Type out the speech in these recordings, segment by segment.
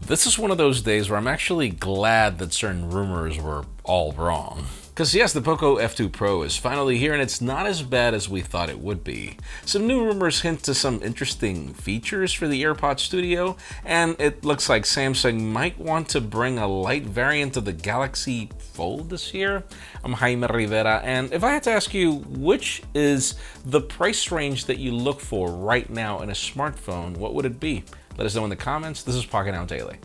This is one of those days where I'm actually glad that certain rumors were all wrong. Because yes, the POCO F2 Pro is finally here and it's not as bad as we thought it would be. Some new rumors hint to some interesting features for the AirPods Studio, and it looks like Samsung might want to bring a light variant of the Galaxy Fold this year. I'm Jaime Rivera, and if I had to ask you, which is the price range that you look for right now in a smartphone, what would it be? Let us know in the comments. This is Pocketnow Daily.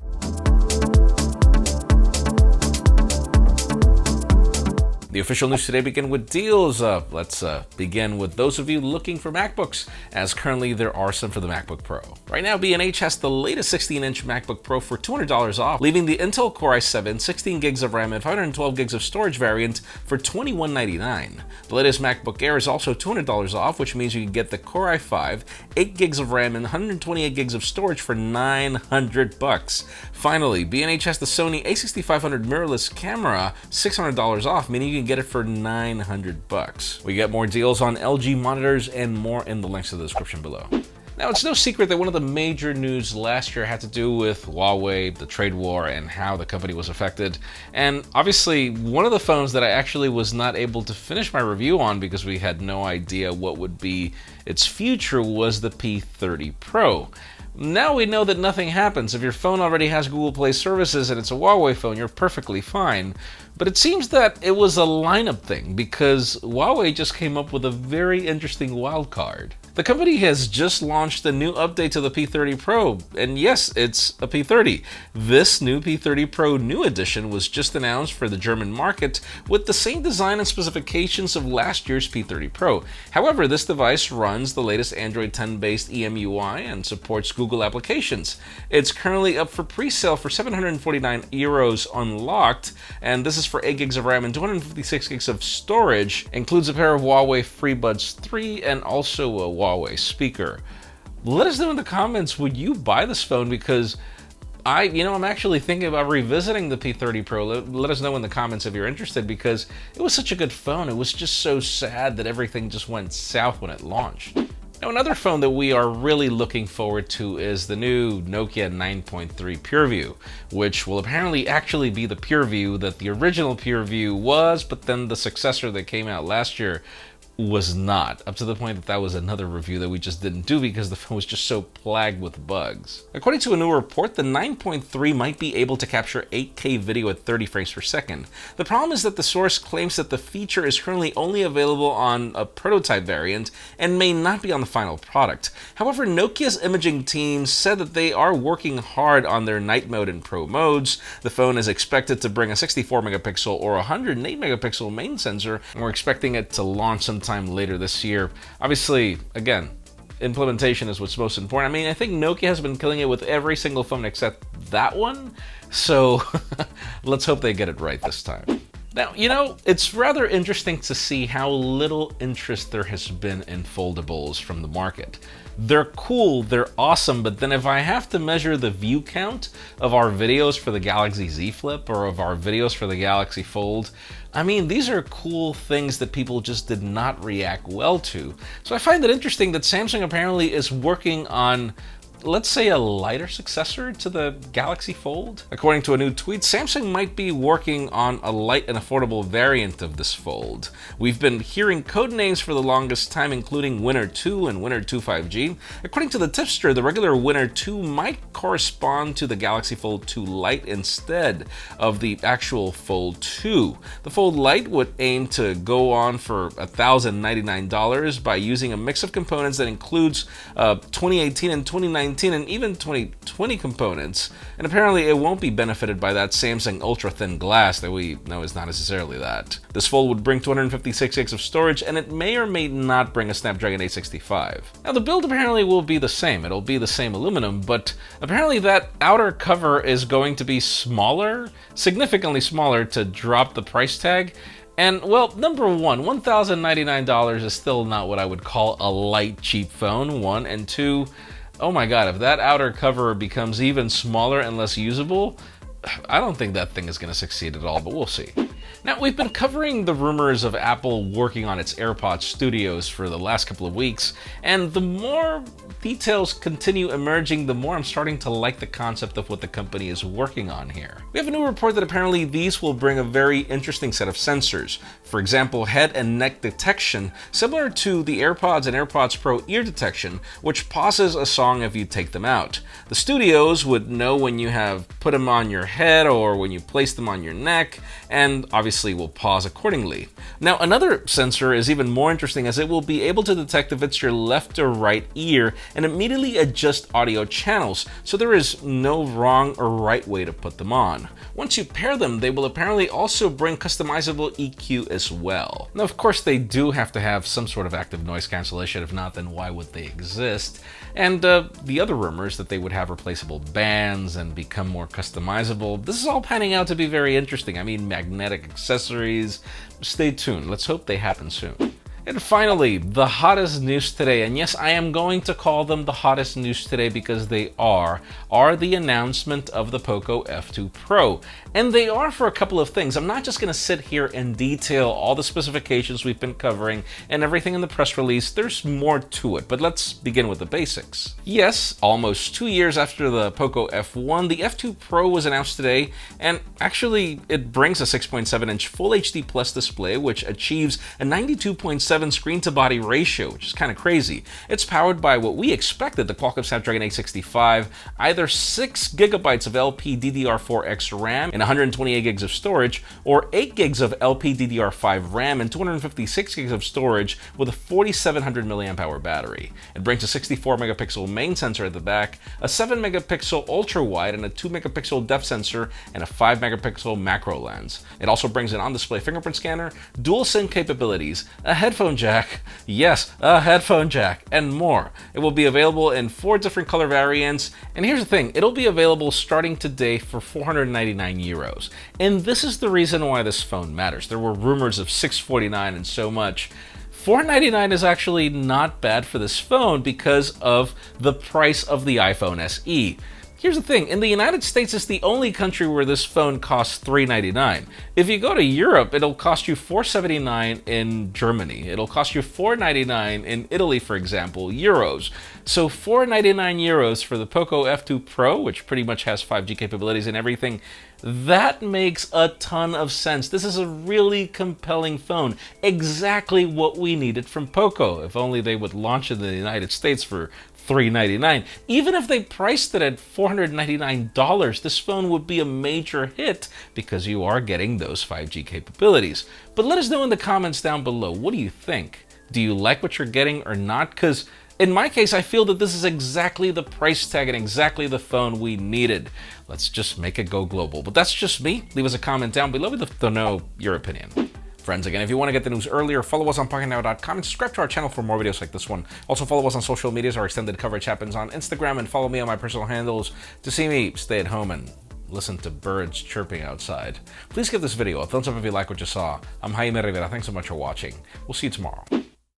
The official news today begin with deals. Let's begin with those of you looking for MacBooks, as currently there are some for the MacBook Pro. Right now, B&H has the latest 16-inch MacBook Pro for $200 off, leaving the Intel Core i7, 16 gigs of RAM, and 512 gigs of storage variant for $2199. The latest MacBook Air is also $200 off, which means you can get the Core i5, 8 gigs of RAM, and 128 gigs of storage for $900. Finally, B&H has the Sony A6500 mirrorless camera, $600 off, meaning you can get it for $900. We get more deals on LG monitors and more in the links to the description below. Now, it's no secret that one of the major news last year had to do with Huawei, the trade war, and how the company was affected. And obviously, one of the phones that I actually was not able to finish my review on because we had no idea what would be its future was the P30 Pro. Now we know that nothing happens. If your phone already has Google Play services and it's a Huawei phone, you're perfectly fine. But it seems that it was a lineup thing because Huawei just came up with a very interesting wild card. The company has just launched a new update to the P30 Pro, and yes, it's a P30. This new P30 Pro New Edition was just announced for the German market with the same design and specifications of last year's P30 Pro. However, this device runs the latest Android 10 based EMUI and supports Google applications. It's currently up for pre-sale for €749 unlocked, and this is for 8 gigs of RAM and 256 gigs of storage. Includes a pair of Huawei FreeBuds 3 and also a Huawei speaker. Let us know in the comments, would you buy this phone? Because I'm actually thinking about revisiting the P30 Pro. Let us know in the comments if you're interested, because it was such a good phone. It was just so sad that everything just went south when it launched. Now, another phone that we are really looking forward to is the new Nokia 9.3 PureView, which will apparently actually be the PureView that the original PureView was, but then the successor that came out last year was not, up to the point that that was another review that we just didn't do because the phone was just so plagued with bugs. According to a new report, the 9.3 might be able to capture 8K video at 30 frames per second. The problem is that the source claims that the feature is currently only available on a prototype variant and may not be on the final product. However, Nokia's imaging team said that they are working hard on their night mode and pro modes. The phone is expected to bring a 64 megapixel or 108 megapixel main sensor, and we're expecting it to launch sometime later this year. Obviously, again, implementation is what's most important. I mean, I think Nokia has been killing it with every single phone except that one, so let's hope they get it right this time. Now, it's rather interesting to see how little interest there has been in foldables from the market. They're cool, they're awesome, but then if I have to measure the view count of our videos for the Galaxy Z Flip or of our videos for the Galaxy Fold, I mean, these are cool things that people just did not react well to. So I find it interesting that Samsung apparently is working on, let's say, a lighter successor to the Galaxy Fold. According to a new tweet, Samsung might be working on a light and affordable variant of this Fold. We've been hearing code names for the longest time, including Winner 2 and Winner 2 5G. According to the tipster, the regular Winner 2 might correspond to the Galaxy Fold 2 Lite instead of the actual Fold 2. The Fold Lite would aim to go on for $1,099 by using a mix of components that includes 2018 and 2019 and even 2020 components, and apparently it won't be benefited by that Samsung ultra thin glass that we know is not necessarily that. This Fold would bring 256 gigs of storage, and it may or may not bring a Snapdragon 865. Now, the build apparently will be the same. It'll be the same aluminum, but apparently that outer cover is going to be smaller, significantly smaller, to drop the price tag. And, well, number one, $1,099 is still not what I would call a light, cheap phone, one, and two, oh my god, if that outer cover becomes even smaller and less usable, I don't think that thing is going to succeed at all, but we'll see. Now, we've been covering the rumors of Apple working on its AirPods Studios for the last couple of weeks, and the more details continue emerging, the more I'm starting to like the concept of what the company is working on here. We have a new report that apparently these will bring a very interesting set of sensors. For example, head and neck detection, similar to the AirPods and AirPods Pro ear detection, which pauses a song if you take them out. The Studios would know when you have put them on your head or when you place them on your neck, and obviously will pause accordingly. Now, another sensor is even more interesting, as it will be able to detect if it's your left or right ear and immediately adjust audio channels, so there is no wrong or right way to put them on. Once you pair them, they will apparently also bring customizable EQ as well. Now, of course, they do have to have some sort of active noise cancellation. If not, then why would they exist? And the other rumors that they would have replaceable bands and become more customizable, this is all panning out to be very interesting. I mean, magnetic accessories. Stay tuned. Let's hope they happen soon. And finally, the hottest news today, and yes, I am going to call them the hottest news today because they are the announcement of the POCO F2 Pro. And they are for a couple of things. I'm not just going to sit here and detail all the specifications we've been covering and everything in the press release. There's more to it, but let's begin with the basics. Yes, almost 2 years after the POCO F1, the F2 Pro was announced today, and actually it brings a 6.7-inch Full HD Plus display, which achieves a 92.7 screen-to-body ratio, which is kind of crazy. It's powered by what we expected, the Qualcomm Snapdragon A65, either 6 GB of LPDDR4X RAM and 128 gigs of storage, or 8 gigs of LPDDR5 RAM and 256 gigs of storage with a 4700 mAh battery. It brings a 64 megapixel main sensor at the back, a 7 megapixel ultra-wide and a 2 megapixel depth sensor, and a 5 megapixel macro lens. It also brings an on-display fingerprint scanner, dual SIM capabilities, a headphone jack, yes, a headphone jack, and more. It will be available in 4 different color variants, and here's the thing, it'll be available starting today for 499 euros. And this is the reason why this phone matters. There were rumors of 649 and so much. 499 is actually not bad for this phone because of the price of the iPhone SE. Here's the thing, in the United States, it's the only country where this phone costs $399. If you go to Europe, it'll cost you $479 in Germany. It'll cost you $499 in Italy, for example, euros. So $499 euros for the POCO F2 Pro, which pretty much has 5G capabilities and everything, that makes a ton of sense. This is a really compelling phone. Exactly what we needed from POCO. If only they would launch in the United States for $399. Even if they priced it at $499, this phone would be a major hit because you are getting those 5G capabilities. But let us know in the comments down below, what do you think? Do you like what you're getting or not? Because in my case, I feel that this is exactly the price tag and exactly the phone we needed. Let's just make it go global. But that's just me. Leave us a comment down below. We'd love to know your opinion. Friends, again, if you want to get the news earlier, follow us on Pocketnow.com and subscribe to our channel for more videos like this one. Also, follow us on social medias. Our extended coverage happens on Instagram, and follow me on my personal handles to see me stay at home and listen to birds chirping outside. Please give this video a thumbs up if you like what you saw. I'm Jaime Rivera. Thanks so much for watching. We'll see you tomorrow.